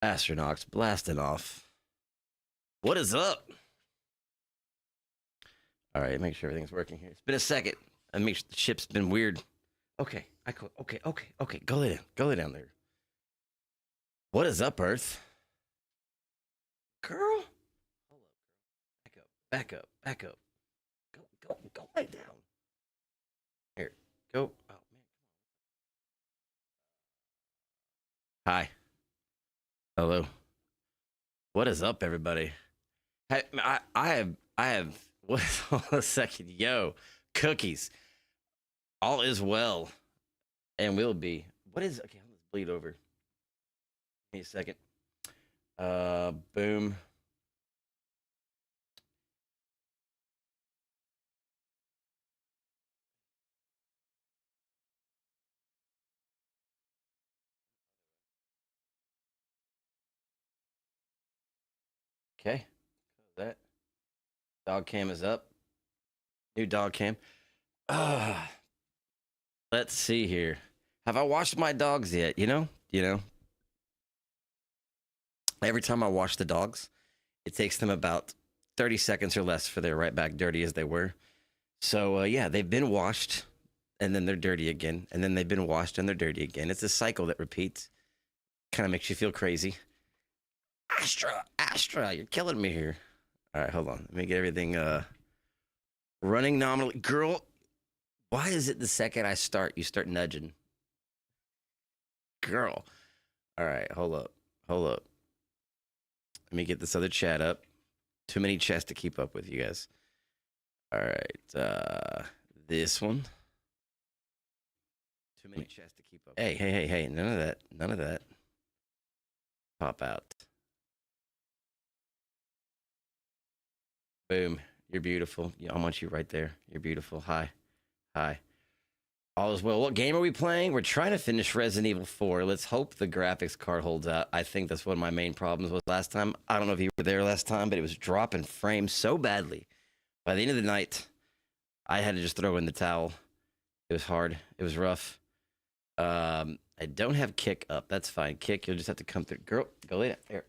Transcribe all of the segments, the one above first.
Astronauts blasting off. What is up? All right, make sure everything's working here. It's been a second. I make sure the ship's been weird. Okay, okay. Go lay down there. What is up, Earth? Girl? Hold up, girl. Back up. Go lay down. Here, go. Oh man. Hi. Hello. What is up, everybody? Hey, I have. What? Hold on a second, yo. Cookies. All is well, and will be. What is? Okay, let's bleed over. Give me a second. Boom. Okay. That dog cam is up. New dog cam. Let's see here. Have I washed my dogs yet? You know. Every time I wash the dogs, it takes them about 30 seconds or less for they're right back dirty as they were. So yeah, they've been washed, and then they're dirty again, and then they've been washed and they're dirty again. It's a cycle that repeats. Kind of makes you feel crazy. Astra, you're killing me here. All right, hold on. Let me get everything running nominally. Girl, why is it the second I start, you start nudging? Girl. All right, hold up. Let me get this other chat up. Too many chats to keep up with, you guys. All right, this one. Too many chats to keep up. Hey, none of that. Pop out. Boom. You're beautiful. I want you right there. You're beautiful. Hi. All is well. What game are we playing? We're trying to finish Resident Evil 4. Let's hope the graphics card holds out. I think that's one of my main problems was last time. I don't know if you were there last time, but it was dropping frames so badly. By the end of the night, I had to just throw in the towel. It was hard. It was rough. I don't have Kick up. That's fine. Kick, you'll just have to come through. Girl, go lay down. Here.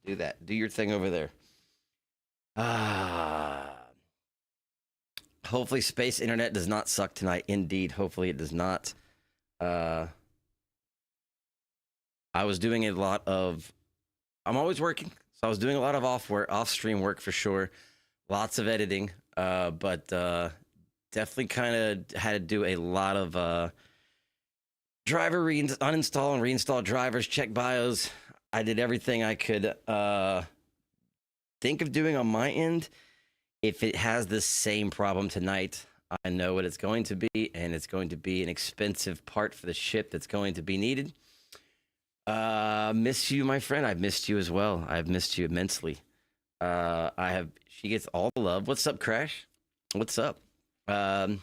Do that. Do your thing over there. Hopefully space internet does not suck tonight. Indeed, hopefully it does not. I was doing a lot of, I'm always working, so I was doing a lot of off stream work for sure. Lots of editing, but definitely kind of had to do a lot of driver uninstall and reinstall drivers, check BIOS. I did everything I could think of doing on my end. If it has the same problem tonight, I know what it's going to be, and it's going to be an expensive part for the ship that's going to be needed. Miss you, my friend. I've missed you as well. I've missed you immensely. She gets all the love. What's up, Crash? What's up? Yeah,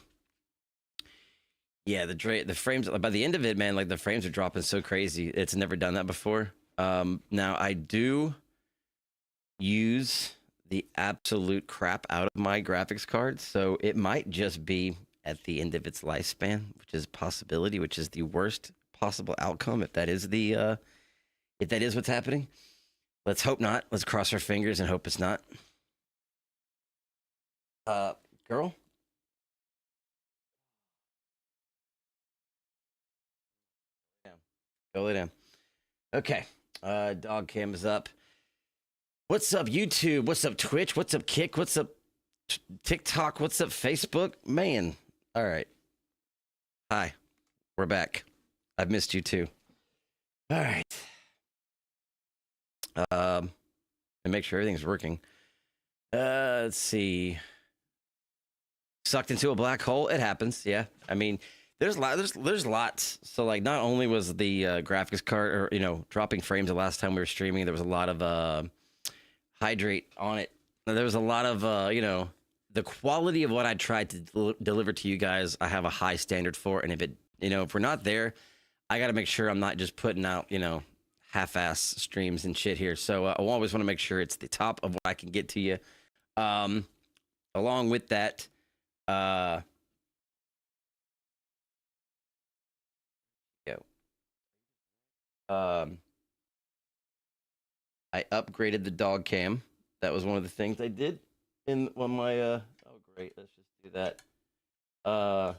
the frames, by the end of it, man, like the frames are dropping so crazy. It's never done that before. Now I do use the absolute crap out of my graphics card, so it might just be at the end of its lifespan, which is a possibility, which is the worst possible outcome if that is what's happening. Let's hope not. Let's cross our fingers and hope it's not. Girl? Yeah. Go lay down. Okay. Dog cam is up. What's up, YouTube? What's up, Twitch? What's up, Kick? What's up, TikTok? What's up, Facebook? Man. All right. Hi. We're back. I've missed you too. All right. And make sure everything's working. Let's see. Sucked into a black hole. It happens. Yeah. I mean, there's lots. So like, not only was the graphics card, or dropping frames the last time we were streaming, there was a lot of hydrate on it. There was a lot of the quality of what I tried to deliver to you guys. I have a high standard for, and if we're not there, I got to make sure I'm not just putting out half-ass streams and shit here. So I always want to make sure it's the top of what I can get to you. Along with that, Um, I upgraded the dog cam. That was one of the things I did in one of my. Oh, great! Let's just do that. A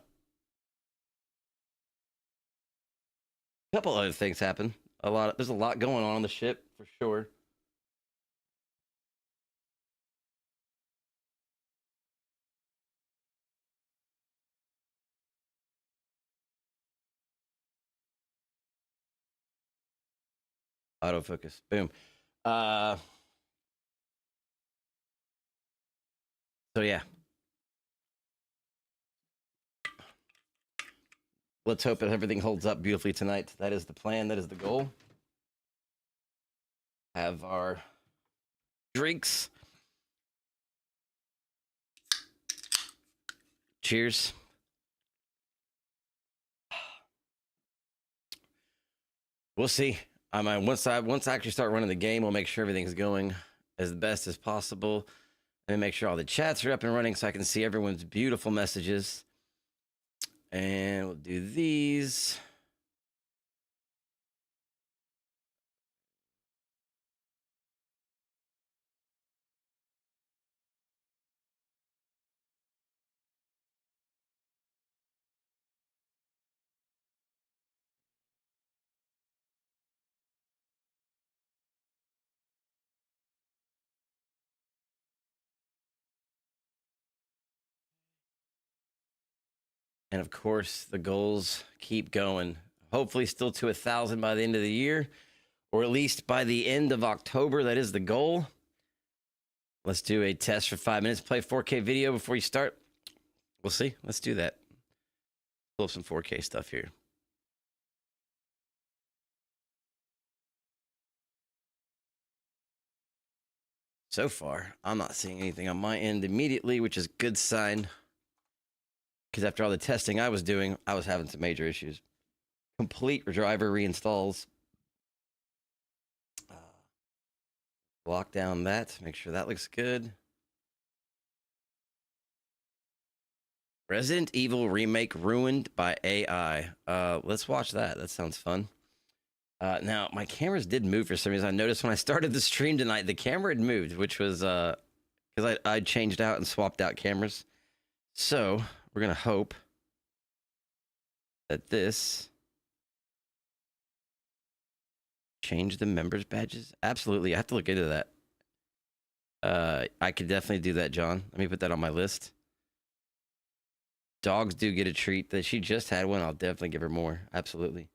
couple other things happen. There's a lot going on the ship for sure. Autofocus. Boom. Uh, so yeah. Let's hope that everything holds up beautifully tonight. That is the plan. That is the goal. Have our drinks. Cheers. We'll see. I mean, once I actually start running the game, we'll make sure everything's going as best as possible, and make sure all the chats are up and running so I can see everyone's beautiful messages. And we'll do these. And of course, the goals keep going. Hopefully, still to 1,000 by the end of the year, or at least by the end of October. That is the goal. Let's do a test for 5 minutes. Play 4K video before you start. We'll see. Let's do that. Pull up some 4K stuff here. So far, I'm not seeing anything on my end immediately, which is a good sign. Because after all the testing I was doing, I was having some major issues. Complete driver reinstalls. Lock down that. Make sure that looks good. Resident Evil Remake ruined by AI. Let's watch that. That sounds fun. Now, my cameras did move for some reason. I noticed when I started the stream tonight, the camera had moved, which was because I changed out and swapped out cameras. So we're going to hope that this change the members badges. Absolutely. I have to look into that. I could definitely do that, John. Let me put that on my list. Dogs do get a treat. That she just had one. I'll definitely give her more. Absolutely.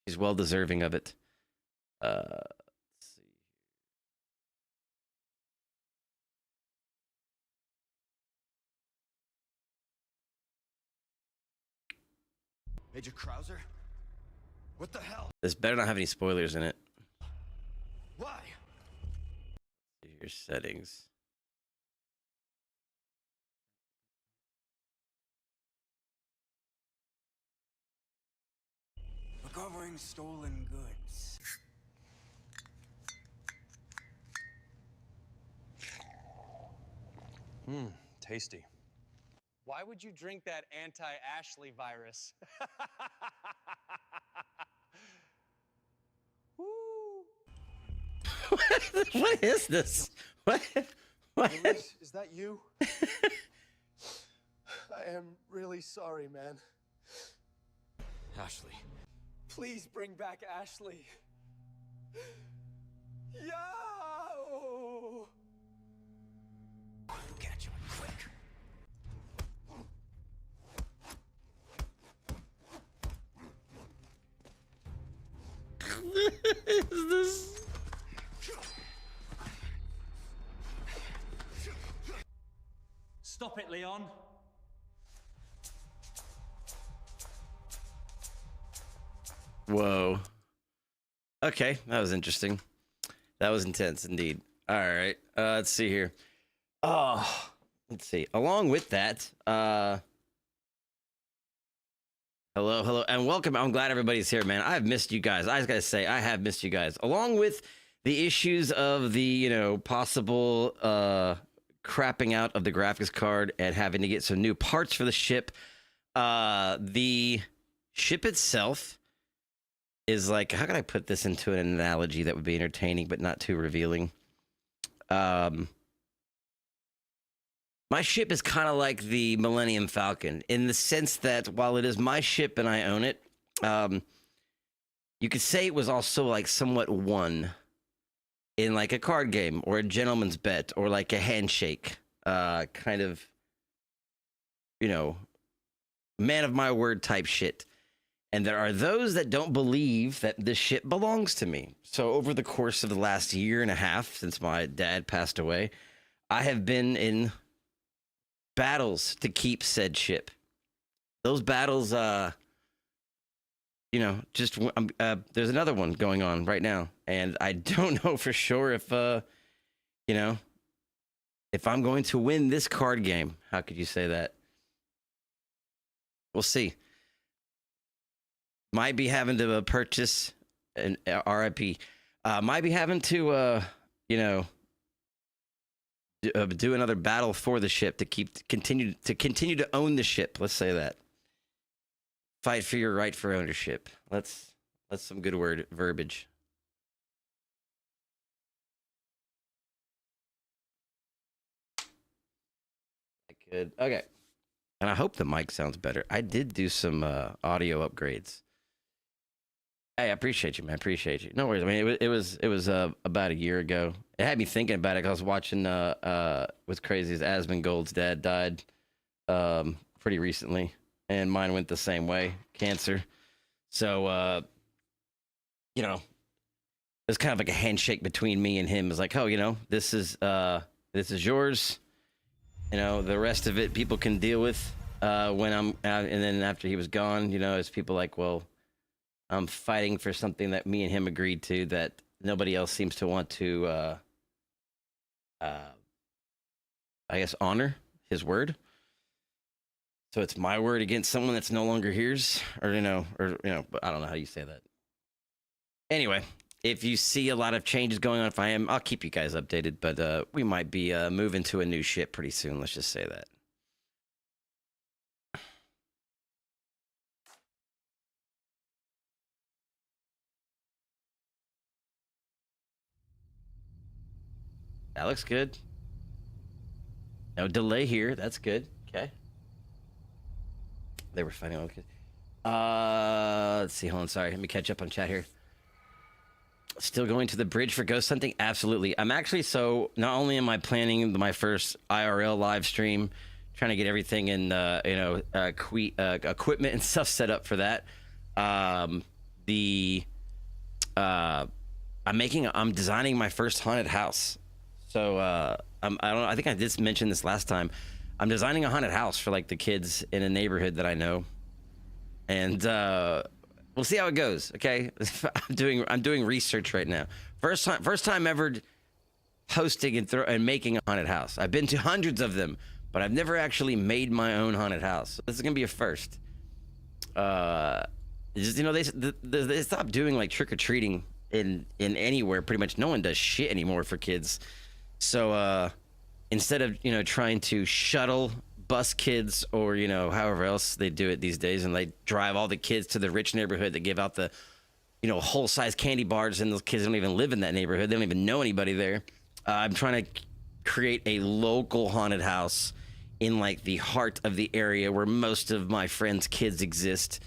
She's well deserving of it. Let's see. Major Krauser? What the hell? This better not have any spoilers in it. Why? See your settings. Recovering stolen goods. Tasty. Why would you drink that anti-Ashley virus? Woo. What is this? What? Luis, is that you? I am really sorry, man. Ashley. Please bring back Ashley. Yo! Catch him quick. Is this? Stop it, Leon. Whoa. Okay, that was interesting. That was intense indeed. All right, let's see here. Oh, let's see. Along with that, hello, and welcome. I'm glad everybody's here, man. I've missed you guys. I just gotta say, I have missed you guys. Along with the issues of the, possible crapping out of the graphics card and having to get some new parts for the ship. The ship itself is like, how can I put this into an analogy that would be entertaining but not too revealing? My ship is kind of like the Millennium Falcon in the sense that while it is my ship and I own it, you could say it was also like somewhat won in like a card game or a gentleman's bet or like a handshake, kind of, you know, man of my word type shit. And there are those that don't believe that this shit belongs to me. So over the course of the last year and a half since my dad passed away, I have been in battles to keep said ship. Those battles, you know, just there's another one going on right now, and I don't know for sure if, you know, if I'm going to win this card game. How could you say that? We'll see. Might be having to purchase an RIP. Might be having to, you know, do another battle for the ship to continue to own the ship. Let's say that. Fight for your right for ownership. That's some good verbiage. Good. Okay. And I hope the mic sounds better. I did do some audio upgrades. Hey, I appreciate you, man. Appreciate you. No worries. I mean, it was about a year ago. It had me thinking about it 'cause I was watching what's crazy is Asmongold's dad died pretty recently, and mine went the same way, cancer. So you know, it's kind of like a handshake between me and him. It's like, oh, you know, this is yours. You know, the rest of it people can deal with when I'm out. And then after he was gone, you know, it's people like, well, I'm fighting for something that me and him agreed to that nobody else seems to want to, I guess, honor his word. So it's my word against someone that's no longer here's, or but I don't know how you say that. Anyway, if you see a lot of changes going on, I'll keep you guys updated, but we might be moving to a new ship pretty soon. Let's just say that. That looks good. No delay here. That's good. Okay. They were fighting. Okay. Let's see. Hold on. Sorry. Let me catch up on chat here. Still going to the bridge for ghost hunting? Absolutely. I'm actually, so not only am I planning my first IRL live stream, trying to get everything in, equipment and stuff set up for that. I'm designing my first haunted house. So I think I did mention this last time. I'm designing a haunted house for like the kids in a neighborhood that I know, and we'll see how it goes. Okay, I'm doing research right now. First time ever hosting and making a haunted house. I've been to hundreds of them, but I've never actually made my own haunted house. So this is gonna be a first. Just, you know, they stopped doing like trick or treating in anywhere. Pretty much no one does shit anymore for kids. So instead of, you know, trying to shuttle bus kids or, you know, however else they do it these days, and they drive all the kids to the rich neighborhood that give out the, you know, whole size candy bars, and those kids don't even live in that neighborhood. They don't even know anybody there. I'm trying to create a local haunted house in like the heart of the area where most of my friends' kids exist,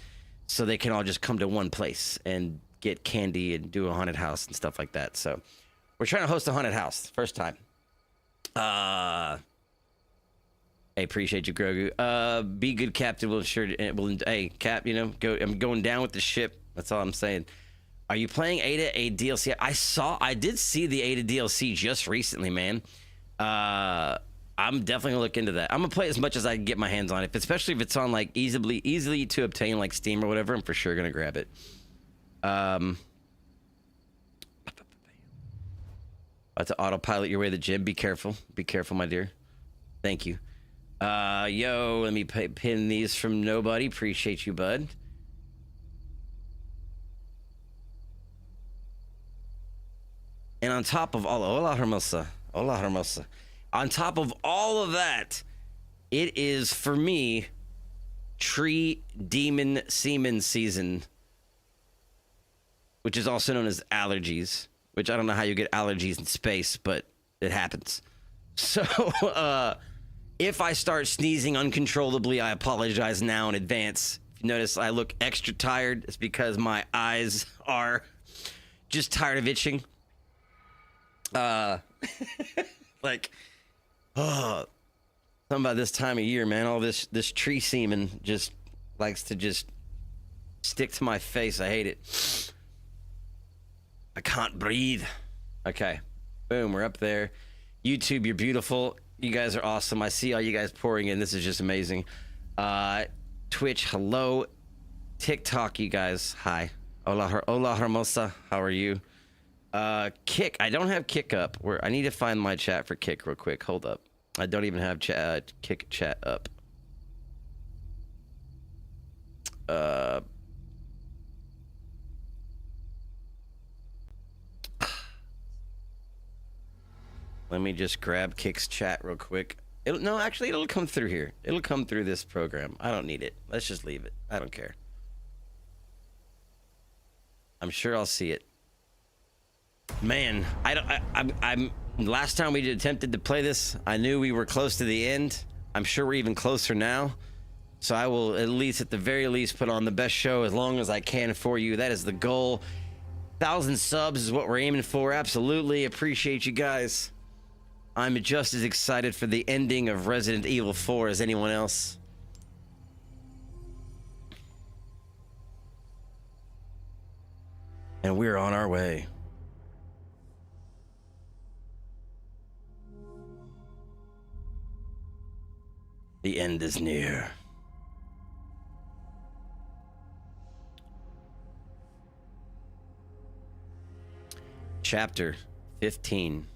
so they can all just come to one place and get candy and do a haunted house and stuff like that. So we're trying to host a haunted house first time. I appreciate you, Grogu. Be good, Captain. Hey, Cap, you know, I'm going down with the ship. That's all I'm saying. Are you playing Ada a DLC? I did see the Ada DLC just recently, man. I'm definitely gonna look into that. I'm gonna play as much as I can get my hands on it, especially if it's on like easily to obtain, like Steam or whatever. I'm for sure gonna grab it. About to autopilot your way to the gym. Be careful, my dear. Thank you. Yo, let me pin these from nobody. Appreciate you, bud. And on top of all, hola hermosa. On top of all of that, it is for me tree demon semen season. which is also known as allergies, which I don't know how you get allergies in space, but it happens. So, if I start sneezing uncontrollably, I apologize now in advance. If you notice I look extra tired, it's because my eyes are just tired of itching. Like, something about this time of year, man. All this tree semen just likes to just stick to my face. I hate it. I can't breathe. Okay. Boom, we're up there. YouTube, you're beautiful. You guys are awesome. I see all you guys pouring in. This is just amazing. Twitch, hello. TikTok, you guys, hi. Hola hermosa. How are you? Kick. I don't have Kick up. I need to find my chat for Kick real quick. Hold up. I don't even have Kick chat up. Let me just grab Kick's chat real quick. No, actually, it'll come through here. It'll come through this program. I don't need it. Let's just leave it. I don't care. I'm sure I'll see it. Man, I'm last time we attempted to play this, I knew we were close to the end. I'm sure we're even closer now. So I will at the very least, put on the best show as long as I can for you. That is the goal. 1,000 subs is what we're aiming for. Absolutely appreciate you guys. I'm just as excited for the ending of Resident Evil 4 as anyone else. And we're on our way. The end is near. Chapter 15.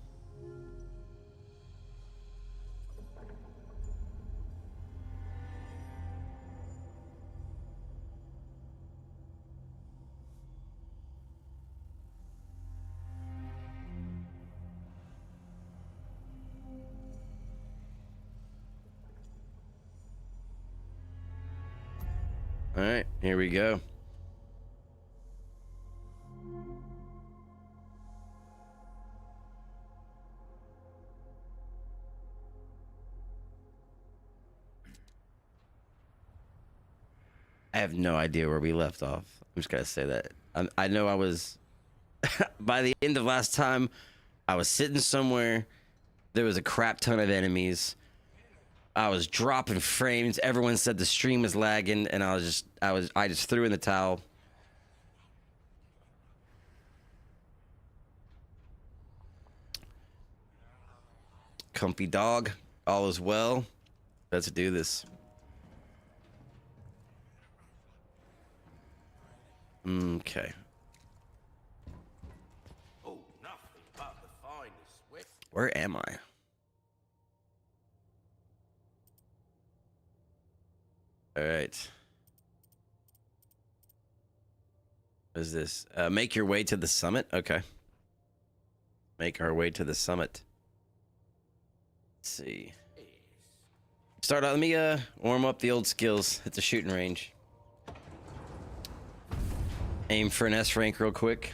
All right, here we go. I have no idea where we left off. I'm just gonna say that. I know I was, by the end of last time, I was sitting somewhere. There was a crap ton of enemies. I was dropping frames. Everyone said the stream was lagging, and I just threw in the towel. Comfy dog, all is well. Let's do this. Okay. Oh, nothing but the finest whip. Where am I? All right. What is this? Make your way to the summit? Okay. Make our way to the summit. Let's see. Start out, let me warm up the old skills at the shooting range. Aim for an S rank real quick.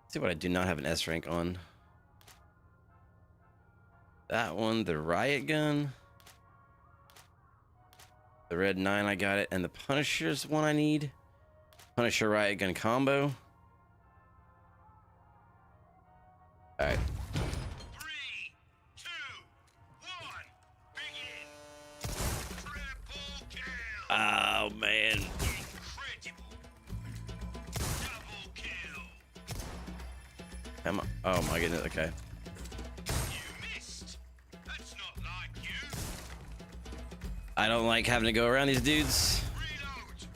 See what I do not have an S rank on. That one, the riot gun. The red 9, I got it. And the Punisher's one I need. Punisher riot gun combo. Alright. 3, 2, 1, begin. Triple kill. Oh, man. Incredible. Double kill. Come on. Oh, my goodness. Okay. You missed. That's not like you. I don't like having to go around these dudes. Reload.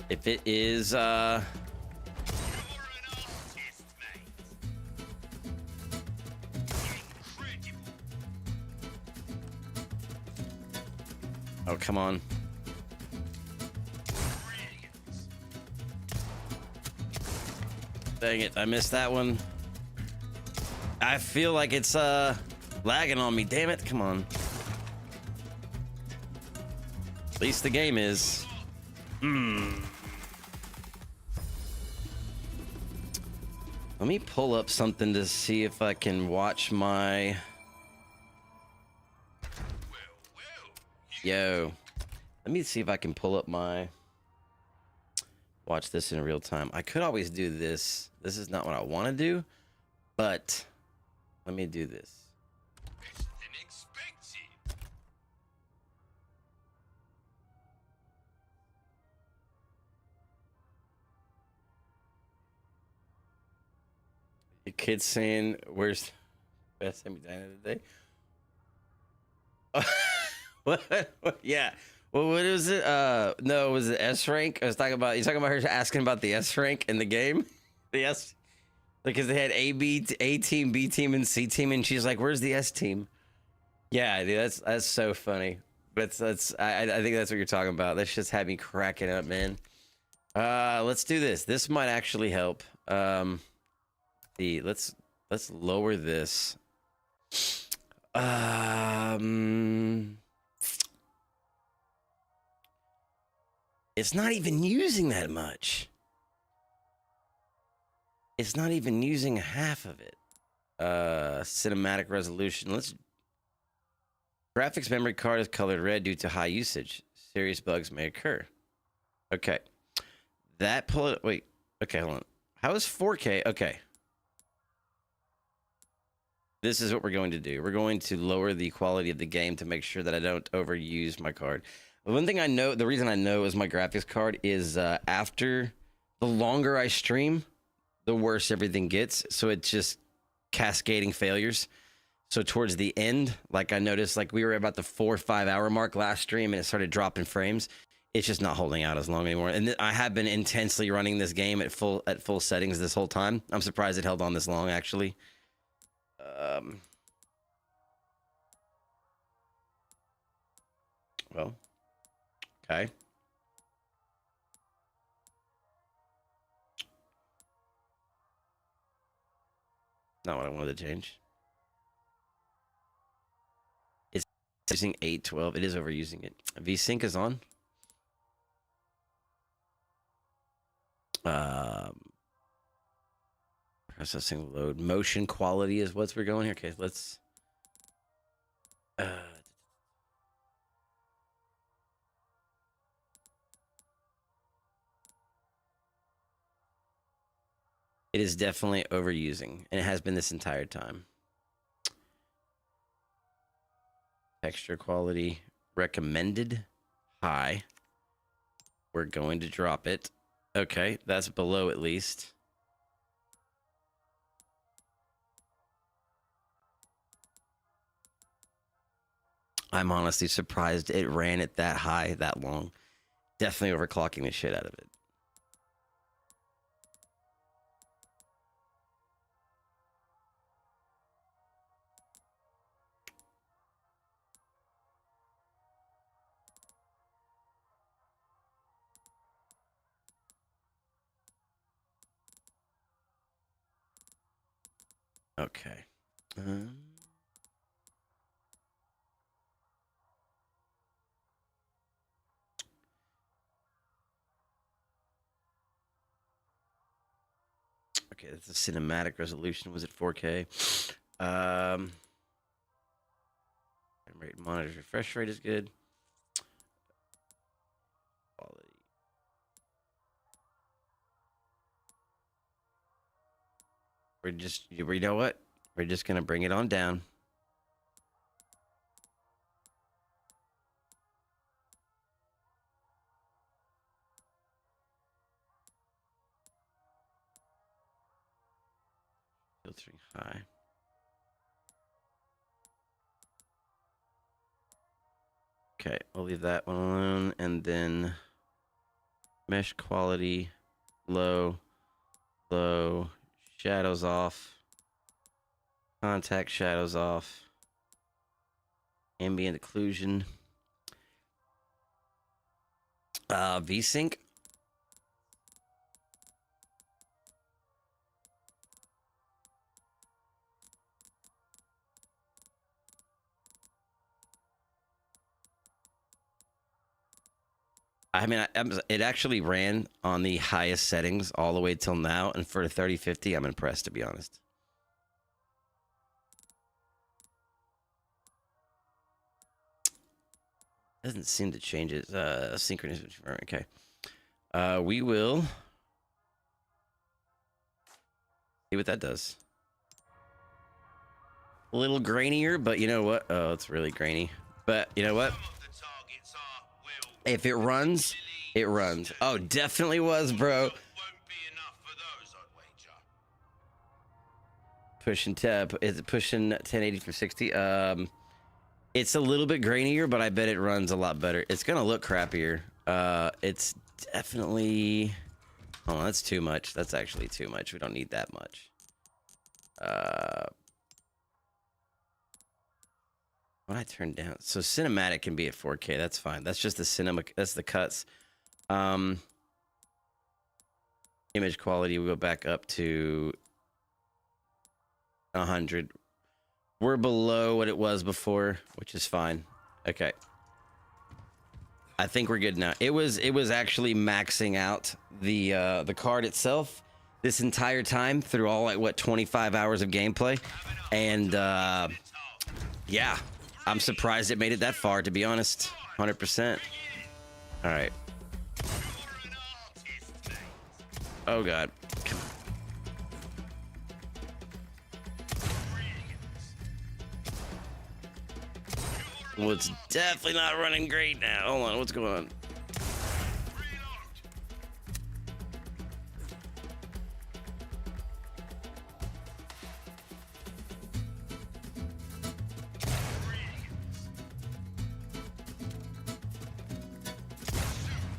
If it is, You're an artist, mate. Incredible. Oh, come on. Brilliant. Dang it, I missed that one. I feel like it's lagging on me. Damn it, come on. At least the game is. Let me pull up something to see if I can watch my... Yo. Let me see if I can pull up my... Watch this in real time. I could always do this. This is not what I want to do, but let me do this. Better than expected. Your kid's saying, where's the best semi-diner of the day? What? Yeah. Well, what is it? No, was it S rank? I was talking about, you talking about her asking about the S rank in the game? The S, because they had A team, B team, and C team, and she's like, where's the S team? Yeah, dude, that's so funny. I think that's what you're talking about. That just had me cracking up, man. Let's do this. This might actually help. Let's lower this. It's not even using that much. It's not even using half of it. Cinematic resolution. Graphics memory card is colored red due to high usage. Serious bugs may occur. Okay. Wait. Okay, hold on. How is 4K? Okay. This is what we're going to do. We're going to lower the quality of the game to make sure that I don't overuse my card. One thing I know, the reason I know is my graphics card is after the longer I stream, the worse everything gets. So it's just cascading failures. So towards the end, like I noticed, like we were about the 4 or 5 hour mark last stream and it started dropping frames. It's just not holding out as long anymore. And I have been intensely running this game at full settings this whole time. I'm surprised it held on this long, actually. Well, okay. Not what I wanted to change. It's using 812. It is overusing it. VSync is on. Processing load. Motion quality is what's we're going here. Okay, let's. It is definitely overusing, and it has been this entire time. Texture quality recommended high. We're going to drop it. Okay, that's below at least. I'm honestly surprised it ran it that high that long. Definitely overclocking the shit out of it. Okay. Okay, that's the cinematic resolution. Was it 4K? Frame rate, monitor refresh rate is good. Quality. You know what? We're just gonna bring it on down. Filtering high. Okay, we'll leave that one alone, and then mesh quality, low, shadows off, contact shadows off, ambient occlusion, VSync. I mean, it actually ran on the highest settings all the way till now, and for a 3050, I'm impressed, to be honest. Doesn't seem to change it. Synchronous. Okay. We will see what that does. A little grainier, but you know what? Oh, it's really grainy. But you know what? Some of the targets are will. If it runs, it runs. Oh, definitely was, bro. Won't be enough for those, I'd wager. Pushing tab. Is it pushing 1080 from 60? It's a little bit grainier, but I bet it runs a lot better. It's gonna look crappier. It's definitely. Oh, that's too much. That's actually too much. We don't need that much. What I turned down. So cinematic can be at 4K. That's fine. That's just the cinema. That's the cuts. Image quality. We go back up to 100. We're below what it was before, which is fine. Okay. I think we're good now. It was actually maxing out the card itself this entire time through all like what 25 hours of gameplay, and yeah, I'm surprised it made it that far, to be honest. 100%. All right. Oh god. Come on. Well, it's definitely not running great now. Hold on, what's going on?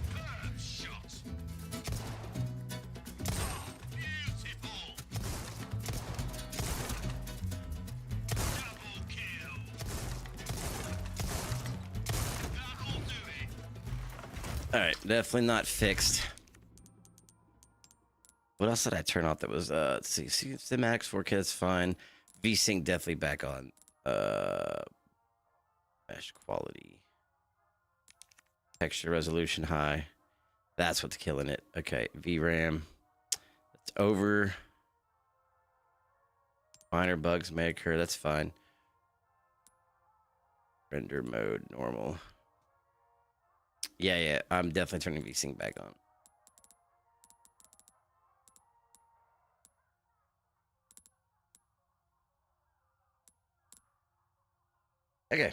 Superb shot. Beautiful. Double kill. That'll do it. All right, definitely not fixed. What else did I turn off that was let's see, cinematics 4K, that's fine. VSync definitely back on. Mesh quality. Texture resolution high. That's what's killing it. Okay, VRAM. It's over. Minor bugs may occur, that's fine. Render mode normal. Yeah, I'm definitely turning VSync back on. Okay.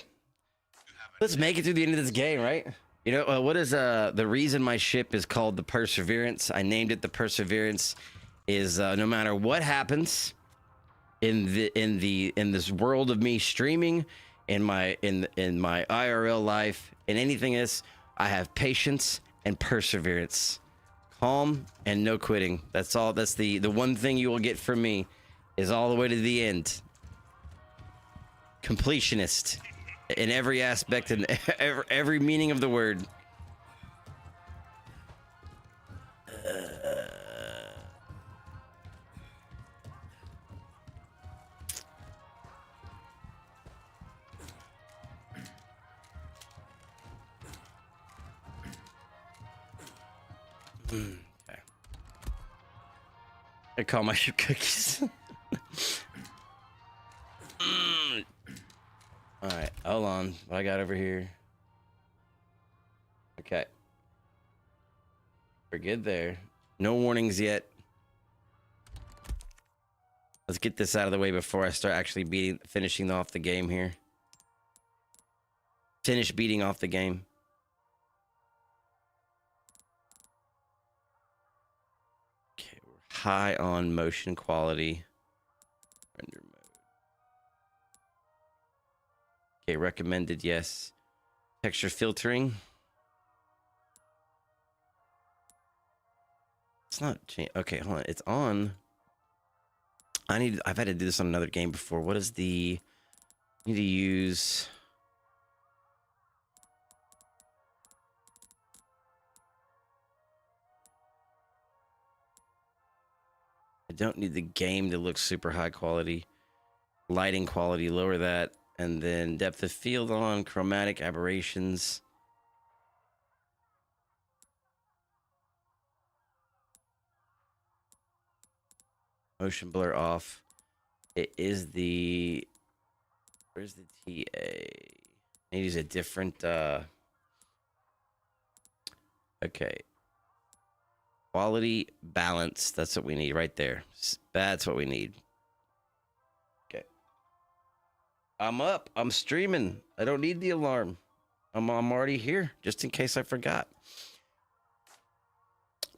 Let's make it through the end of this game, right? You know, what is the reason my ship is called the Perseverance? I named it the Perseverance is no matter what happens in this world of me streaming, in my IRL life, in anything else, I have patience and perseverance. Calm and no quitting. That's all. That's the one thing you will get from me is all the way to the end. Completionist in every aspect and every meaning of the word. Okay. I call my ship cookies. All right, hold on. What I got over here? Okay, we're good there. No warnings yet. Let's get this out of the way before I start actually finishing off the game here. Finish beating off the game. Okay, we're high on motion quality. Render mode. Okay, recommended, yes. Texture filtering. It's not change. Okay, hold on. It's on. I've had to do this on another game before. What is the? I need to use. I don't need the game to look super high quality. Lighting quality, lower that. And then depth of field on, chromatic aberrations. Motion blur off. It is the... Where's the TA? I use a different... Okay. Quality balance. That's what we need right there. That's what we need. Okay. I'm up. I'm streaming. I don't need the alarm. I'm already here, just in case I forgot.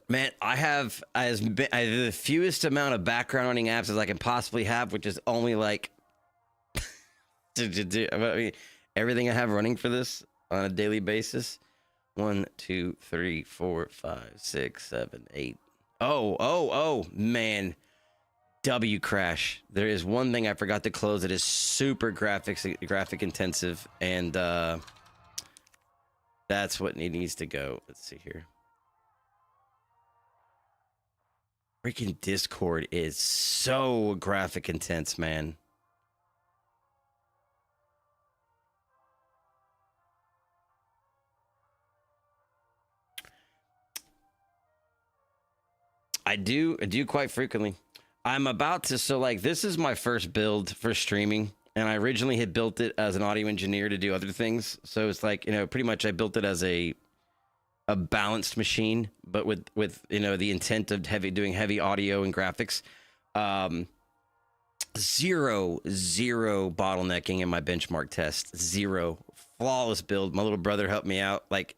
Man, I have the fewest amount of background running apps as I can possibly have, which is only like I mean, everything I have running for this on a daily basis. 1, 2, 3, 4, 5, 6, 7, 8. Oh, man. W crash. There is one thing I forgot to close that is super graphic intensive, and that's what needs to go. Let's see here. Freaking Discord is so graphic intense, man. I do quite frequently. I'm about to, so like, this is my first build for streaming, and I originally had built it as an audio engineer to do other things. So it's like, you know, pretty much I built it as a balanced machine, but with you know, the intent of doing heavy audio and graphics. Zero bottlenecking in my benchmark test. Zero. Flawless build. My little brother helped me out. Like,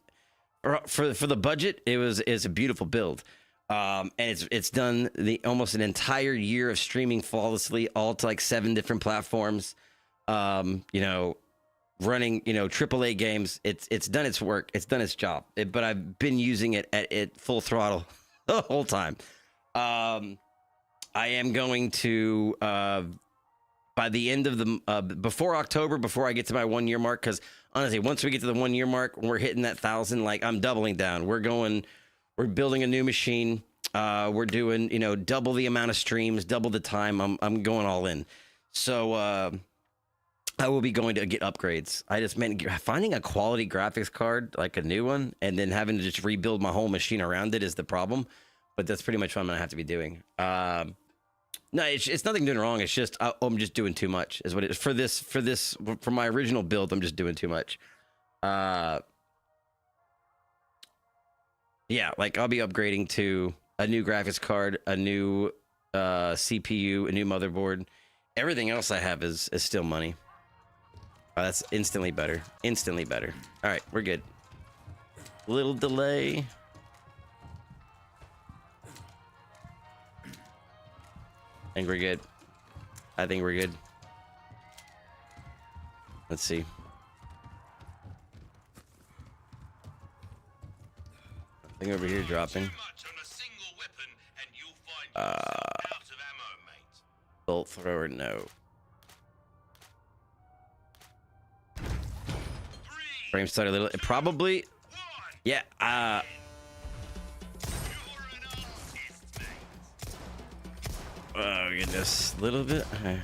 for the budget, it's a beautiful build. And it's done almost an entire year of streaming flawlessly, all to like 7 different platforms. You know, running, you know, AAA games. It's done its work. It's done its job. But I've been using it at full throttle the whole time. I am going to by the end of the before October, before I get to my 1 year mark, because honestly, once we get to the 1 year mark, when we're hitting that 1,000, like, I'm doubling down. We're building a new machine. We're doing, you know, double the amount of streams, double the time. I'm going all in. So I will be going to get upgrades. I just meant finding a quality graphics card, like a new one, and then having to just rebuild my whole machine around it is the problem. But that's pretty much what I'm gonna have to be doing. No, it's nothing doing wrong. It's just I'm just doing too much. Is what it is for my original build. I'm just doing too much. Yeah, like, I'll be upgrading to a new graphics card, a new CPU, a new motherboard. Everything else I have is still money. That's instantly better. Instantly better. All right, we're good. Little delay. I think we're good. I think we're good. Let's see. Thing over here dropping. Bolt thrower, no. Frame start a little. It probably. Yeah. Oh goodness, a little bit. Okay.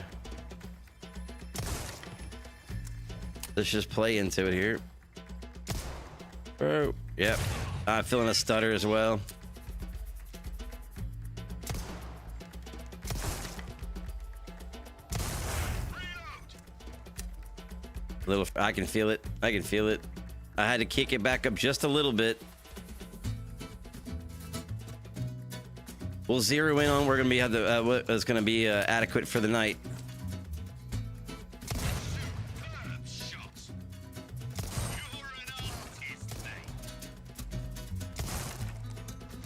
Let's just play into it here. Oh, yep. Feeling a stutter as well. Little, I can feel it. I can feel it. I had to kick it back up just a little bit. We'll zero in on. We're gonna be what is gonna be adequate for the night.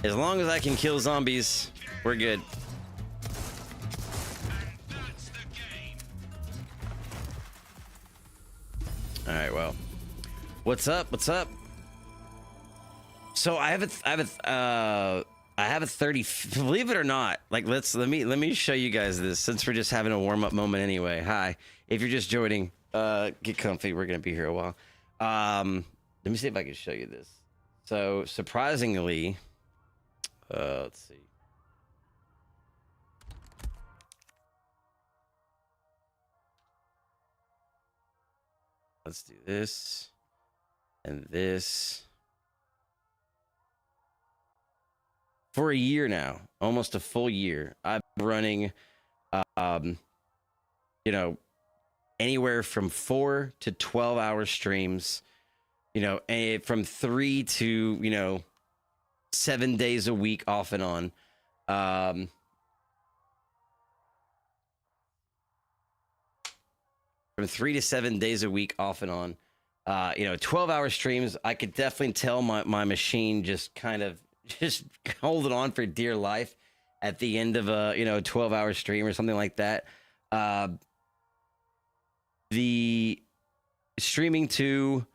As long as I can kill zombies, we're good. All right, well, what's up? What's up? So I have a 30. Believe it or not, like, let me show you guys this, since we're just having a warm up moment anyway. Hi, if you're just joining, get comfy. We're gonna be here a while. Let me see if I can show you this. So surprisingly. Let's see. Let's do this and this. For a year now, almost a full year, I've been running You know, anywhere from 4 to 12-hour streams, you know, from 3 to, you know, 7 days a week off and on. From 3 to 7 days a week off and on. You know, 12-hour streams, I could definitely tell my machine just kind of just holding on for dear life at the end of a, you know, 12-hour stream or something like that. The streaming to,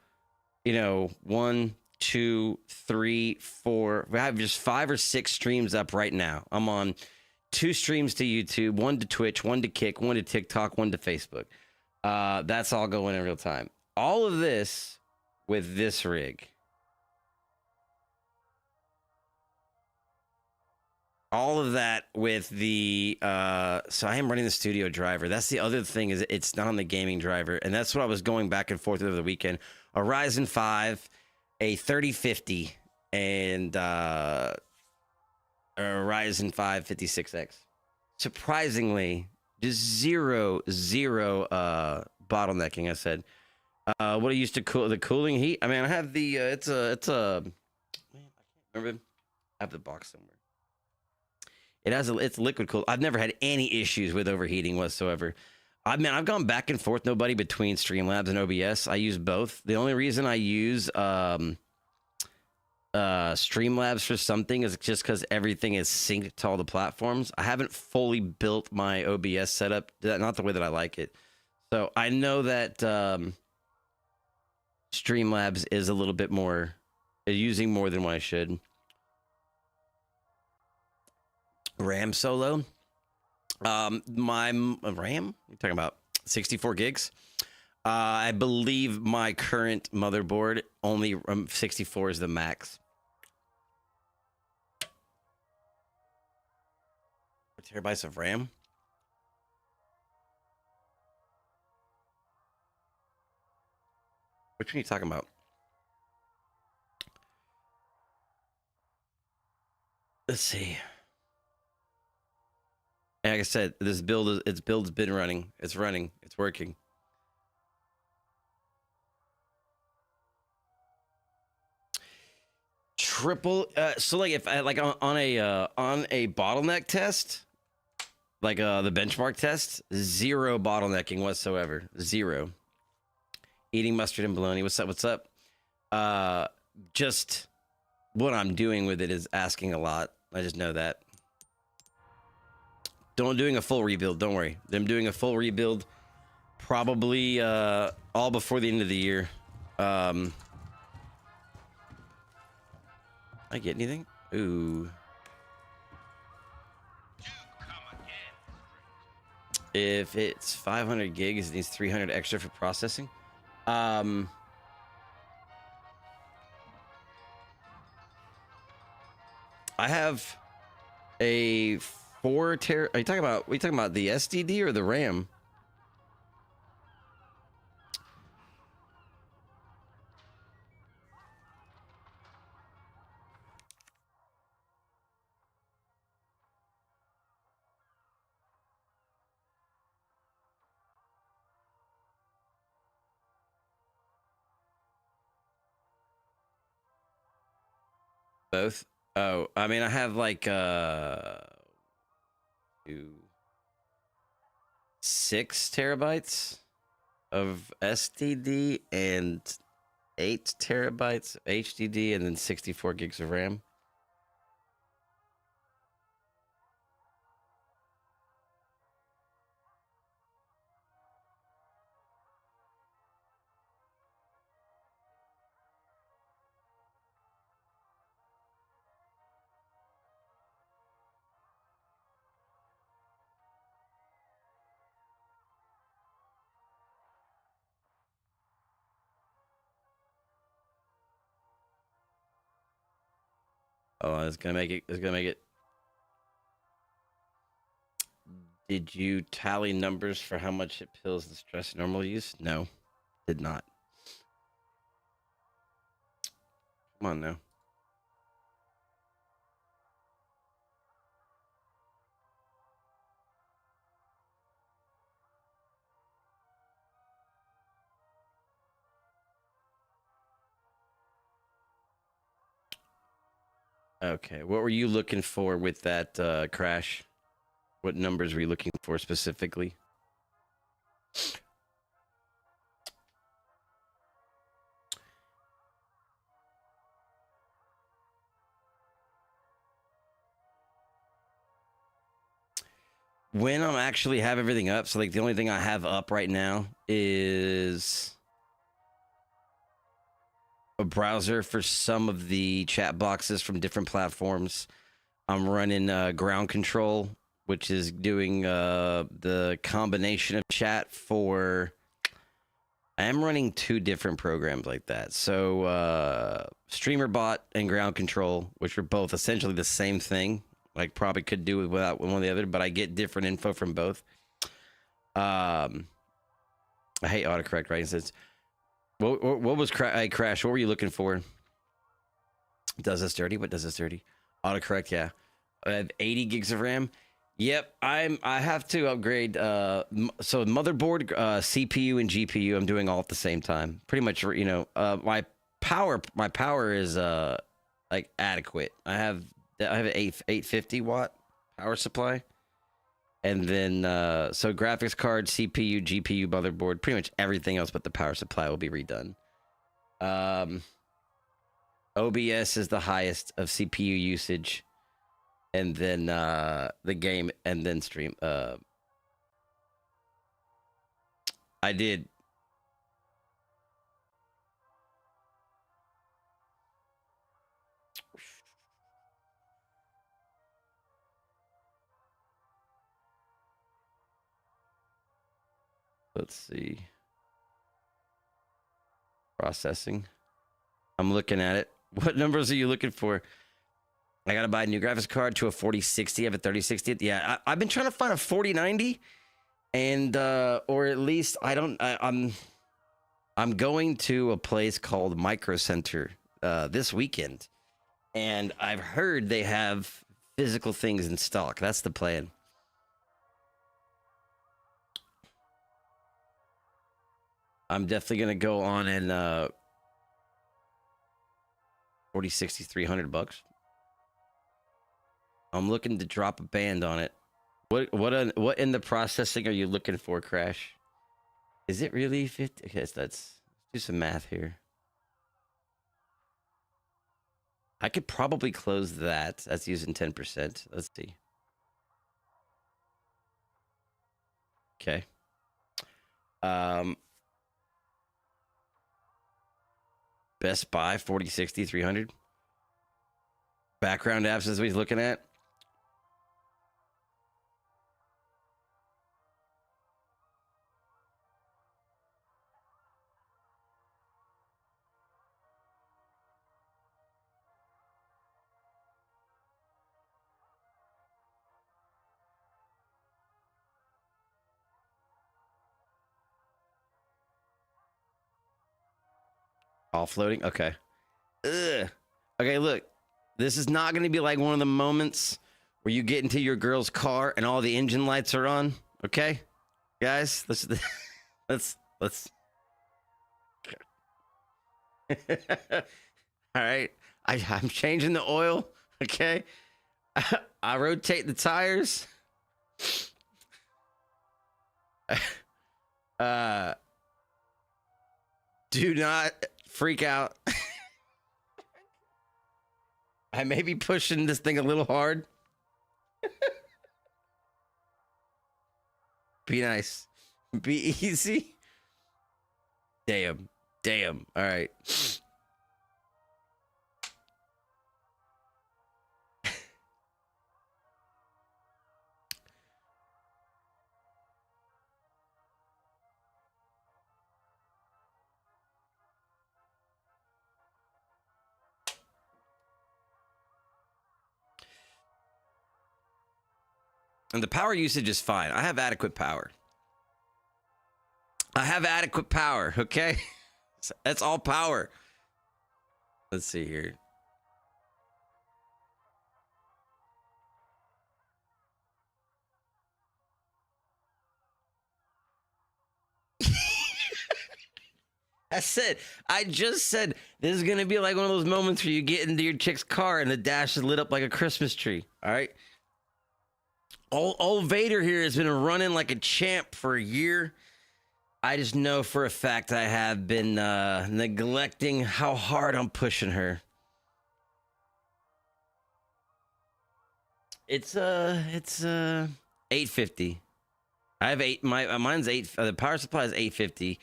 you know, 1, 2, 3, 4. I have just 5 or 6 streams up right now. I'm on 2 streams to YouTube, 1 to Twitch, 1 to Kick, 1 to TikTok, 1 to Facebook. That's all going in real time. All of this with this rig. All of that with the so I am running the studio driver. That's the other thing, is it's not on the gaming driver, and that's what I was going back and forth over the weekend. A Ryzen 5, a 3050, and a Ryzen 5 56X. Surprisingly, just zero bottlenecking. I said, what I used to cool the cooling heat. I mean, I have the it's a man, I can't remember. I have the box somewhere. It's liquid cool. I've never had any issues with overheating whatsoever. I mean, I've gone back and forth, nobody, between Streamlabs and OBS. I use both. The only reason I use Streamlabs for something is just because everything is synced to all the platforms. I haven't fully built my OBS setup, not the way that I like it. So I know that Streamlabs is a little bit more, using more than what I should. RAM solo. My RAM, you're talking about 64 gigs. I believe my current motherboard only 64 is the max. What terabytes of RAM? Which one are you talking about? Let's see. Like I said, this build's been running. It's running. It's working. Triple. So like if I like on a bottleneck test, like the benchmark test, 0 bottlenecking whatsoever. 0. Eating mustard and bologna. What's up? What's up? Just what I'm doing with it is asking a lot. I just know that. Doing a full rebuild. Don't worry. I'm doing a full rebuild probably all before the end of the year. I get anything? Ooh. If it's 500 gigs, it needs 300 extra for processing. I have a 4 tera. Are you talking about the SDD or the RAM? Both. Oh, I mean, I have like 6 terabytes of SDD and 8 terabytes of HDD, and then 64 gigs of RAM. Oh, it's gonna make it. It's gonna make it. Did you tally numbers for how much it pills the stress normal use? No, did not. Come on now. Okay, what were you looking for with that crash? What numbers were you looking for specifically? When I'm actually have everything up, so like the only thing I have up right now is a browser for some of the chat boxes from different platforms. I'm running ground control, which is doing the combination of chat for. I am running two different programs like that. So streamer bot and ground control, which are both essentially the same thing. Like probably could do it without one or the other, but I get different info from both. I hate autocorrect, right? Since what was crash? What were you looking for? Does this dirty? What does this dirty? Autocorrect, yeah. I have 80 gigs of RAM. Yep, I have to upgrade. So motherboard, CPU, and GPU. I'm doing all at the same time. Pretty much, you know. My power is like adequate. I have an 850 watt power supply, and then so graphics card, CPU, GPU, motherboard, pretty much everything else but the power supply will be redone. OBS is the highest of CPU usage, and then the game, and then stream. I did. Let's see. Processing. I'm looking at it. What numbers are you looking for? I gotta buy a new graphics card to a 4060. I have a 3060. Yeah, I've been trying to find a 4090, and or at least I'm going to a place called Micro Center this weekend, and I've heard they have physical things in stock. That's the plan. I'm definitely gonna go on and 4060 $300. I'm looking to drop a band on it. What in the processing are you looking for, Crash? Is it really 50? Okay, so let's do some math here. I could probably close that. That's using 10%. Let's see. Okay. Best Buy 4060 $300. Background apps is what he's looking at. Offloading. Okay. Ugh. Okay, look. This is not going to be like one of the moments where you get into your girl's car and all the engine lights are on. Okay, guys, let's. All right, I'm changing the oil. Okay, I rotate the tires. Do not freak out. I may be pushing this thing a little hard. Be nice. Be easy. Damn. All right. And the power usage is fine. I have adequate power. Okay? That's all power. Let's see here. I just said this is gonna be like one of those moments where you get into your chick's car and the dash is lit up like a Christmas tree. All right. Old Vader here has been running like a champ for a year. I just know for a fact I have been neglecting how hard I'm pushing her. It's 850. I have mine's 8. The power supply is 850.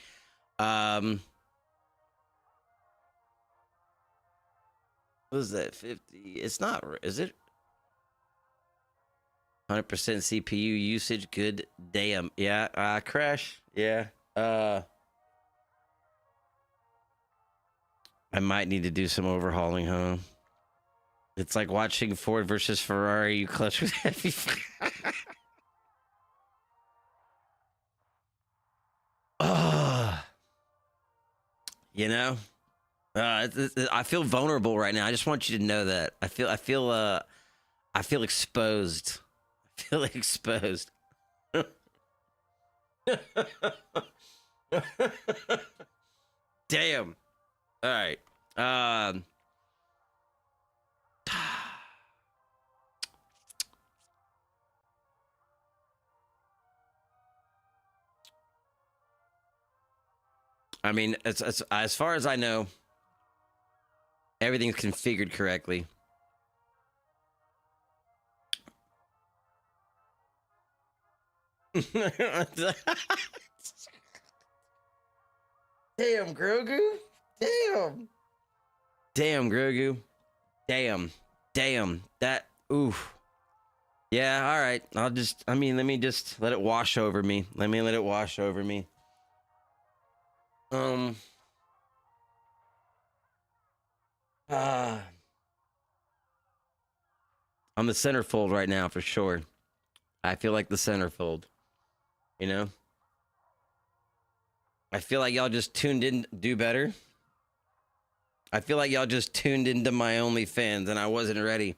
What is that? 50? It's not. Is it? 100% CPU usage. Good damn. Yeah. Crash. Yeah. I might need to do some overhauling, huh? It's like watching Ford versus Ferrari. You clutch with heavy. You know, I feel vulnerable right now. I just want you to know that I feel exposed. I feel exposed. Damn. All right. I mean, it's, as far as I know, everything's configured correctly. Damn, Grogu. Damn, Grogu. Damn. That, oof. Yeah, all right. Let me just let it wash over me. I'm the centerfold right now for sure. I feel like the centerfold, you know? I feel like y'all just tuned in to do better. I feel like y'all just tuned into my OnlyFans and I wasn't ready.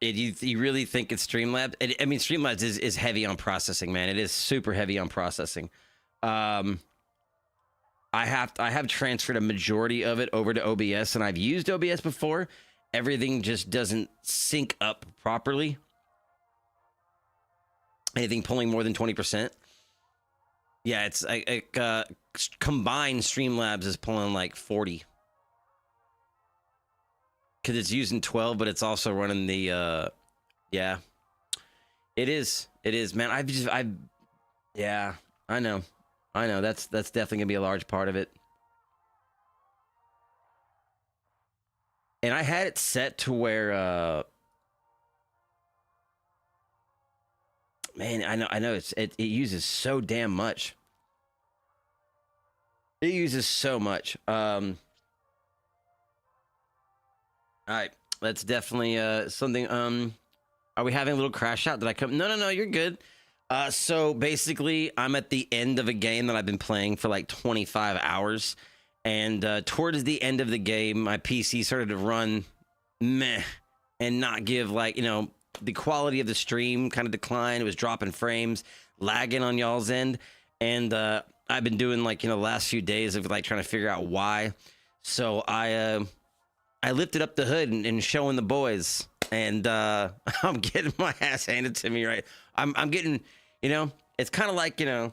You really think it's Streamlabs? I mean, Streamlabs is heavy on processing, man. It is super heavy on processing. I have transferred a majority of it over to OBS, and I've used OBS before. Everything just doesn't sync up properly. Anything pulling more than 20%. Yeah, it's combined Streamlabs is pulling like 40. Because it's using 12, but it's also running the, yeah. It is, man. Yeah, I know. That's definitely gonna be a large part of it. And I had it set to where, man, I know it uses so damn much. It uses so much. All right, that's definitely something. Are we having a little crash out? Did I come? No, you're good. So basically, I'm at the end of a game that I've been playing for like 25 hours. And towards the end of the game, my PC started to run meh and not give, like, you know, the quality of the stream kind of declined. It was dropping frames, lagging on y'all's end. And I've been doing, like, you know, the last few days of like trying to figure out why. So I lifted up the hood and showing the boys, and I'm getting my ass handed to me, right? I'm getting, you know, it's kind of like, you know,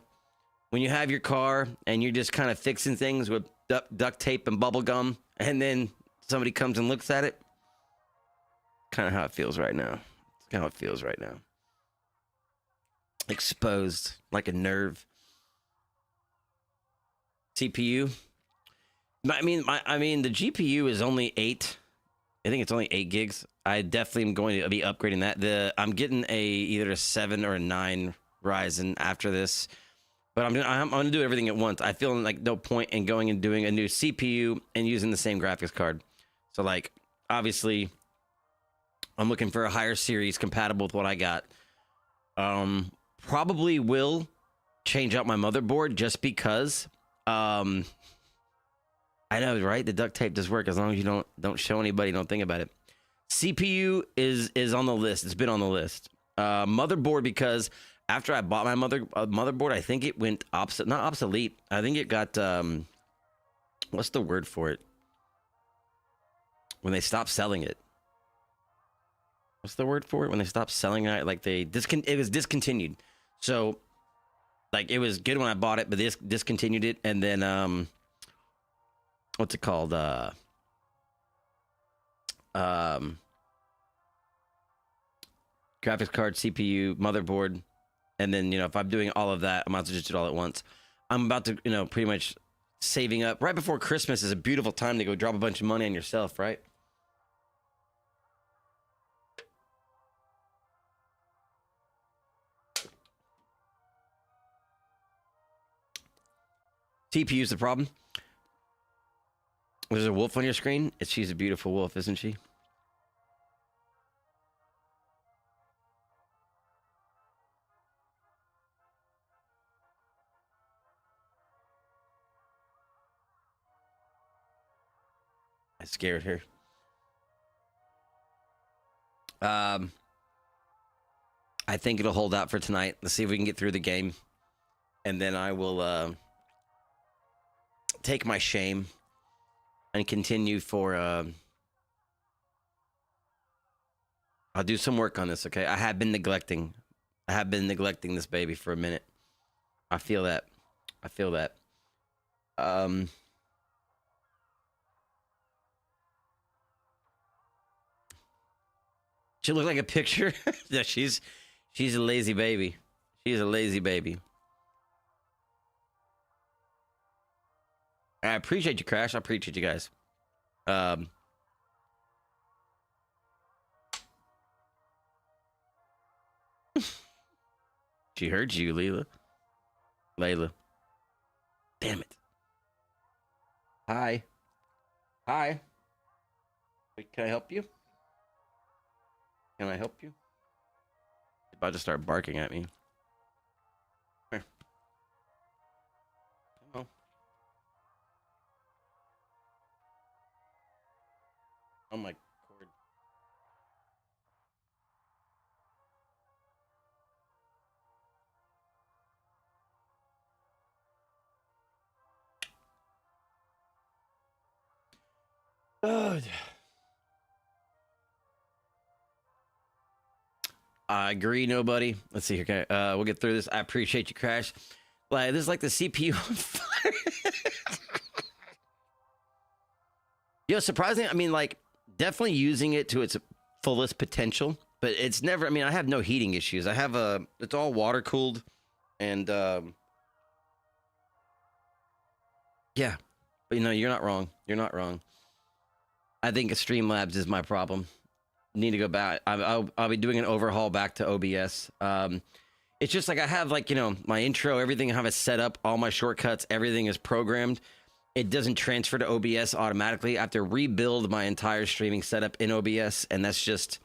when you have your car and you're just kind of fixing things with duct tape and bubble gum, and then somebody comes and looks at it. Kind of how it feels right now. It's kind of how it feels right now. Exposed like a nerve. CPU. I mean, the GPU is only 8. I think it's only 8 gigs. I definitely am going to be upgrading that. I'm getting either a 7 or a 9 Ryzen after this, but I'm gonna do everything at once. I feel like no point in going and doing a new CPU and using the same graphics card. So, like, obviously, I'm looking for a higher series compatible with what I got. Probably will change out my motherboard just because. I know, right? The duct tape does work as long as you don't show anybody, don't think about it. CPU is on the list. It's been on the list. Motherboard, because after I bought my motherboard, I think it went not obsolete. I think it got what's the word for it? When they stopped selling it. What's the word for it? When they stopped selling it, like it was discontinued. So like it was good when I bought it, but they discontinued it, and then what's it called? Graphics card, CPU, motherboard, and then if I'm doing all of that, I might as well just do it all at once. I'm about to pretty much saving up. Right before Christmas is a beautiful time to go drop a bunch of money on yourself, right? TPU's the problem. There's a wolf on your screen. She's a beautiful wolf, isn't she? I scared her. I think it'll hold out for tonight. Let's see if we can get through the game. And then I will take my shame and continue for I'll do some work on this, okay? I have been neglecting this baby for a minute. I feel that. She look like a picture. Yeah, she's a lazy baby. She's a lazy baby. I appreciate you, Crash. I appreciate you guys. She heard you, Layla. Damn it. Hi. Wait, can I help you? Can I help you? She's about to start barking at me. Here. Come on. Oh my cord. Oh. I agree, nobody. Let's see here. Okay, we'll get through this. I appreciate you, Crash. Like this is like the CPU on fire. Surprising. I mean, like definitely using it to its fullest potential, but it's never. I mean, I have no heating issues. I have it's all water cooled, and yeah. But you're not wrong. You're not wrong. I think Streamlabs is my problem. Need to go back. I'll be doing an overhaul back to OBS. It's just like I have like my intro, everything I have is set up, all my shortcuts, everything is programmed. It doesn't transfer to OBS automatically. I have to rebuild my entire streaming setup in OBS, and that's just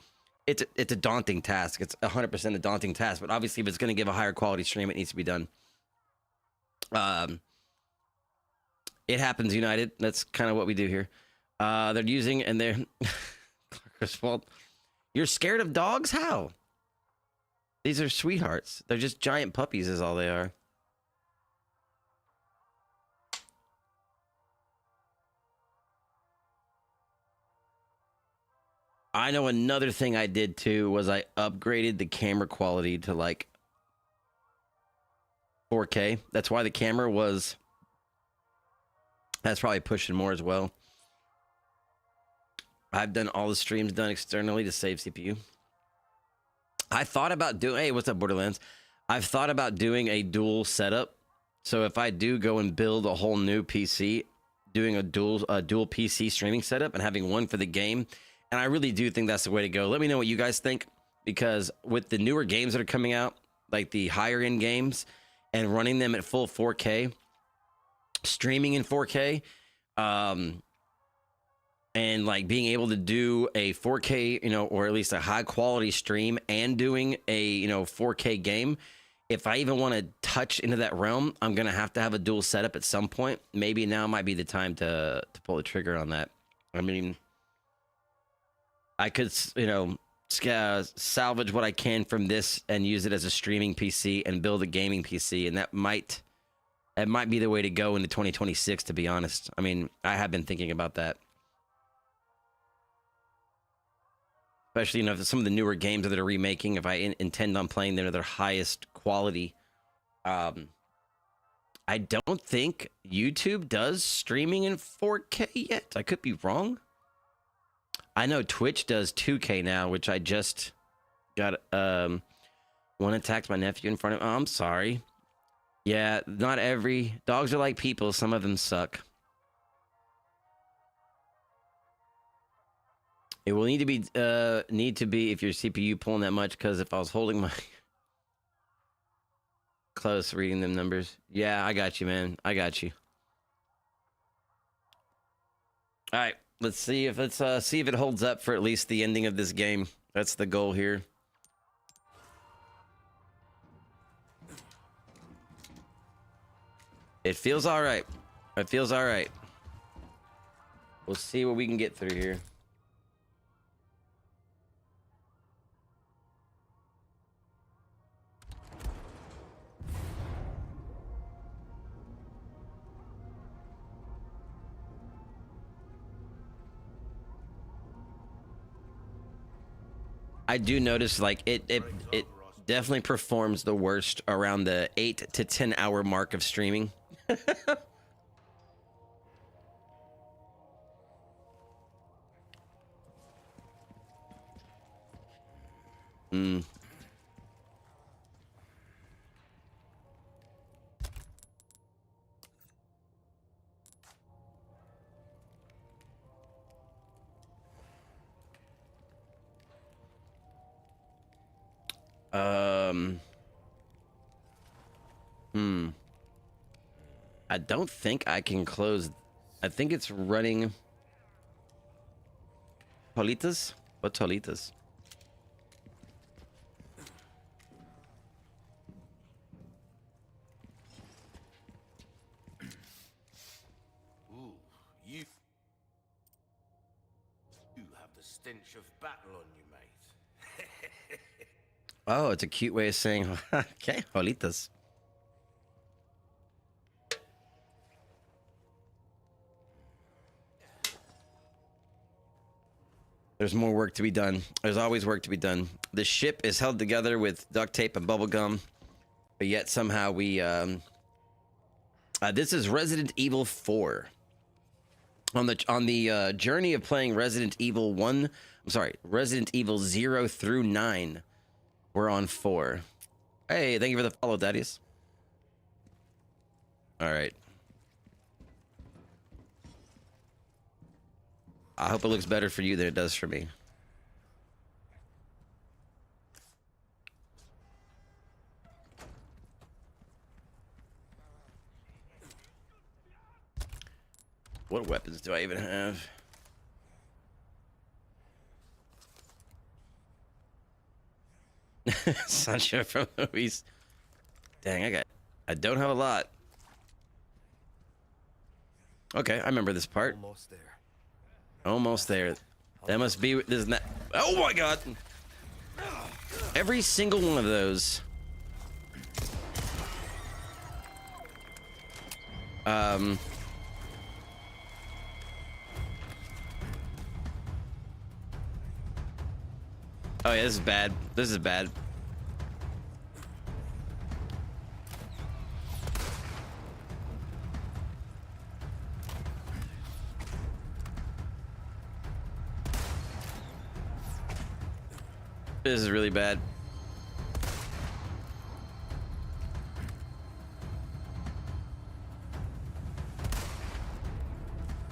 it's a daunting task. It's 100% a daunting task. But obviously, if it's going to give a higher quality stream, it needs to be done. It happens, United. That's kind of what we do here. They're using and they're Griswold. You're scared of dogs? How? These are sweethearts. They're just giant puppies is all they are. I know another thing I did too was I upgraded the camera quality to like 4K. That's why the camera was... That's probably pushing more as well. I've done all the streams done externally to save CPU. I thought about doing... Hey, what's up, Borderlands? I've thought about doing a dual setup. So if I do go and build a whole new PC, doing a dual PC streaming setup and having one for the game. And I really do think that's the way to go. Let me know what you guys think. Because with the newer games that are coming out, like the higher end games, and running them at full 4K, streaming in 4K, and like being able to do a 4K, or at least a high quality stream and doing a, 4K game. If I even want to touch into that realm, I'm going to have a dual setup at some point. Maybe now might be the time to pull the trigger on that. I mean, I could, salvage what I can from this and use it as a streaming PC and build a gaming PC, and that might be the way to go into 2026. To be honest, I mean, I have been thinking about that, especially some of the newer games that are remaking. If I intend on playing them to their highest quality, I don't think YouTube does streaming in 4K yet. I could be wrong. I know Twitch does 2K now, which I just got. One attacked my nephew in front of. Oh, I'm sorry. Yeah, not every dogs are like people. Some of them suck. It will need to be if your CPU pulling that much. Because if I was holding my close reading them numbers, yeah, I got you, man. I got you. All right. Let's see if it holds up for at least the ending of this game. That's the goal here. It feels all right. It feels all right. We'll see what we can get through here. I do notice, like, it definitely performs the worst around the 8 to 10 hour mark of streaming. Mm. I don't think I can close. I think it's running. Politas? What Tolitas? Ooh, you have the stench of battle on you, mate. Oh, it's a cute way of saying, okay, Jolitas. There's more work to be done. There's always work to be done. The ship is held together with duct tape and bubble gum, but yet somehow we, this is Resident Evil 4. On the journey of playing Resident Evil 1, I'm sorry, Resident Evil 0 through 9, we're on 4. Hey, thank you for the follow, Daddies. All right. I hope it looks better for you than it does for me. What weapons do I even have? Sancho from movies. Dang, I don't have a lot. Okay, I remember this part. Almost there. Almost there. That must be. This is not. Oh my god! Every single one of those. Oh yeah, this is bad. This is bad. This is really bad.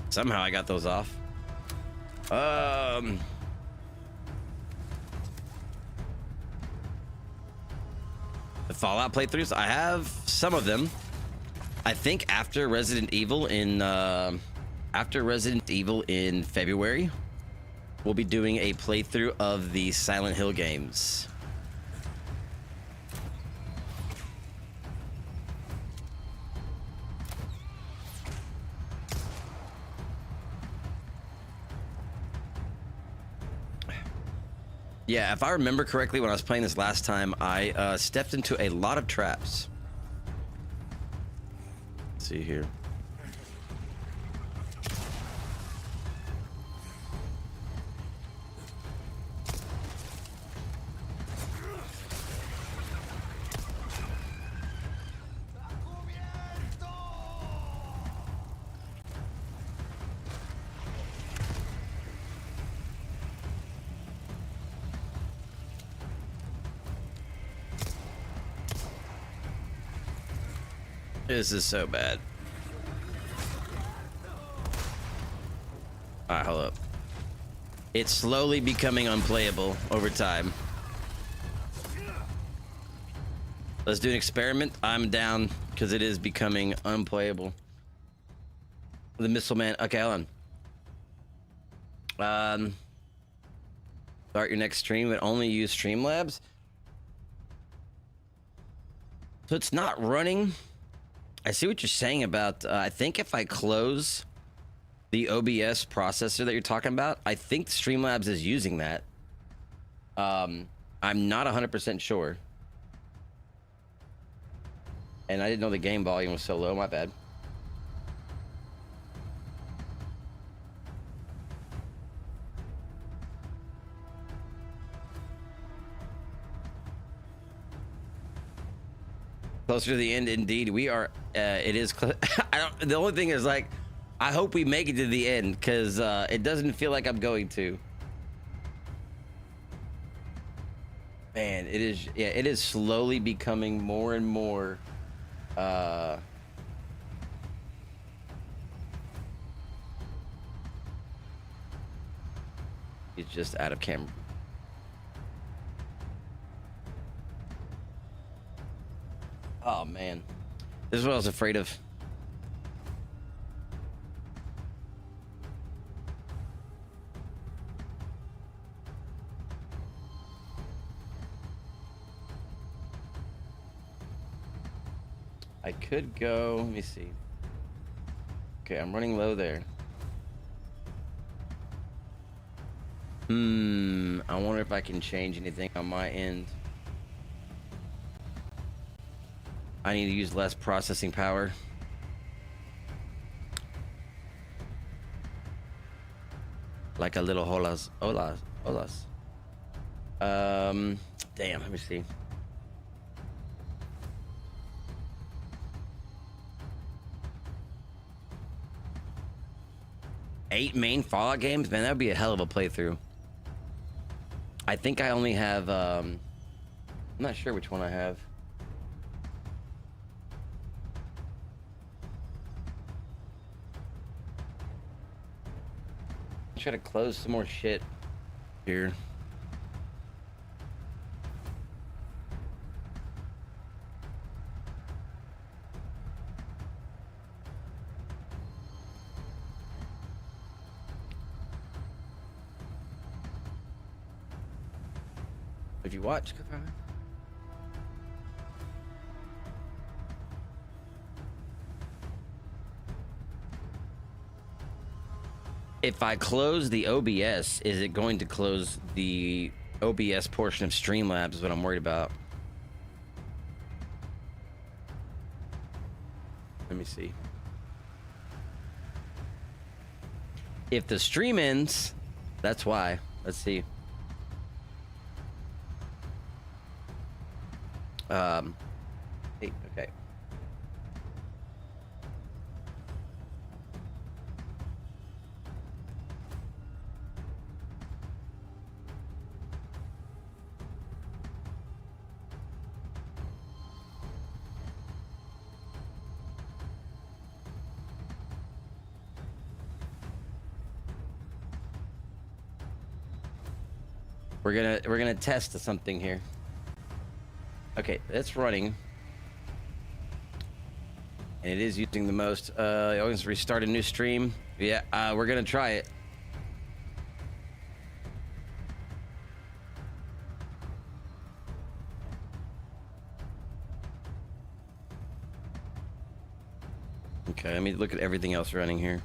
Somehow I got those off. The Fallout playthroughs, I have some of them. I think after Resident Evil in February, we'll be doing a playthrough of the Silent Hill games. Yeah, if I remember correctly, when I was playing this last time, I stepped into a lot of traps. Let's see here. This is so bad. Alright, hold up. It's slowly becoming unplayable over time. Let's do an experiment. I'm down because it is becoming unplayable. The missile man. Okay, hold on. Start your next stream and only use Streamlabs. So it's not running. I see what you're saying about, I think if I close the OBS processor that you're talking about, I think Streamlabs is using that. I'm not 100% sure. And I didn't know the game volume was so low, my bad. Closer to the end, indeed. We are. It is. I don't. The only thing is, like, I hope we make it to the end because it doesn't feel like I'm going to. Man, it is. Yeah, it is slowly becoming more and more. It's just out of camera. Oh man, this is what I was afraid of. I could go, let me see. Okay, I'm running low there. I wonder if I can change anything on my end. I need to use less processing power. Like a little holas. Damn, let me see. Eight main Fallout games? Man, that would be a hell of a playthrough. I think I only have, I'm not sure which one I have. Try to close some more shit here. If you watch, if I close the OBS, is it going to close the OBS portion of Streamlabs is what I'm worried about. Let me see. If the stream ends, that's why. Let's see. Hey, okay. We're gonna test something here. Okay, it's running. And it is using the most. Always restart a new stream. Yeah, we're gonna try it. Okay, let me look at everything else running here.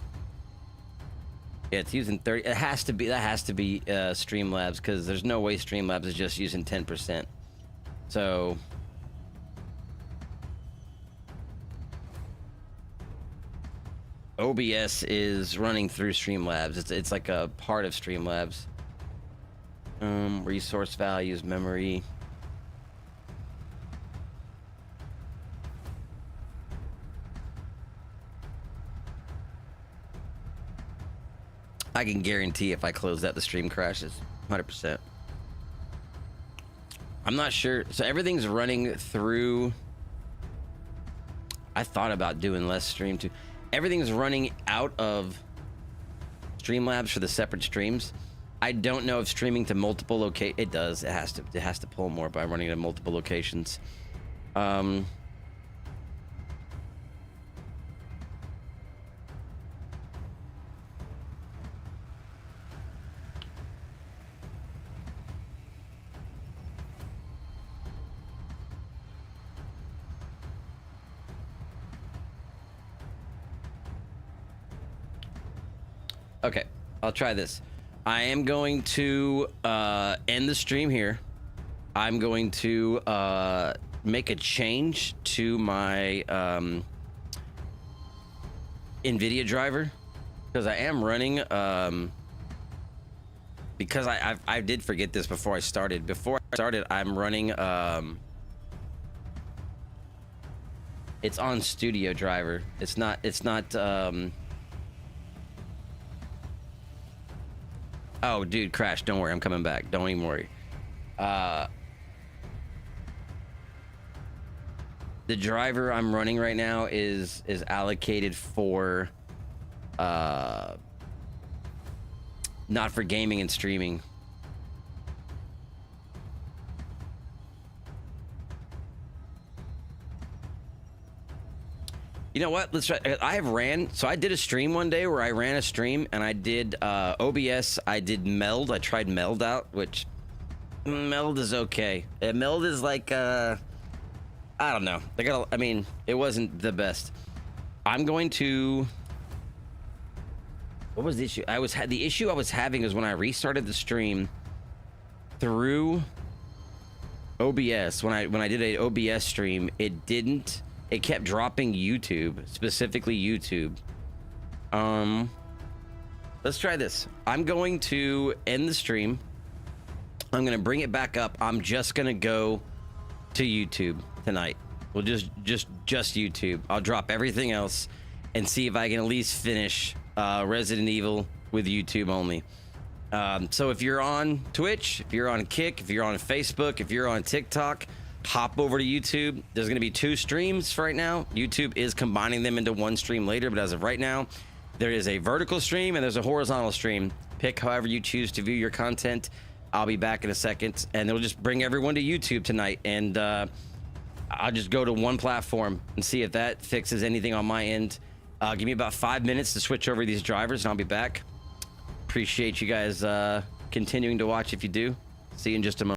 Yeah, it's using 30. It has to be. That has to be Streamlabs, because there's no way Streamlabs is just using 10%. So OBS is running through Streamlabs. It's like a part of Streamlabs. Resource values, memory. I can guarantee if I close that, the stream crashes 100%. I'm not sure. So everything's running through. I thought about doing less stream too. Everything's running out of Streamlabs for the separate streams. I don't know if streaming to multiple locations. It does. It has to pull more by running to multiple locations. Okay, I'll try this. I am going to end the stream here. I'm going to make a change to my NVIDIA driver, because I am running because I did forget this before I started. Before I started, I'm running it's on Studio driver. It's not oh, dude, Crash, don't worry. I'm coming back. Don't even worry. The driver I'm running right now is allocated for not for gaming and streaming. You know what? Let's try. I did a stream one day where I ran a stream and I did OBS. I did Meld. I tried Meld out, which Meld is okay. Meld is like, I don't know. I mean, it wasn't the best. I'm going to. What was the issue? The issue I was having is when I restarted the stream through OBS. When I did an OBS stream, it didn't. It kept dropping YouTube, specifically YouTube. Let's try this. I'm going to end the stream. I'm going to bring it back up. I'm just going to go to YouTube tonight. We'll just YouTube. I'll drop everything else and see if I can at least finish Resident Evil with YouTube only. So if you're on Twitch, if you're on Kick, if you're on Facebook, if you're on TikTok, hop over to YouTube. There's going to be 2 streams for right now. YouTube is combining them into one stream later, but as of right now, there is a vertical stream and there's a horizontal stream. Pick however you choose to view your content. I'll be back in a second, and it'll just bring everyone to YouTube tonight, and I'll just go to one platform and see if that fixes anything on my end. Give me about 5 minutes to switch over these drivers, and I'll be back. Appreciate you guys continuing to watch if you do. See you in just a moment.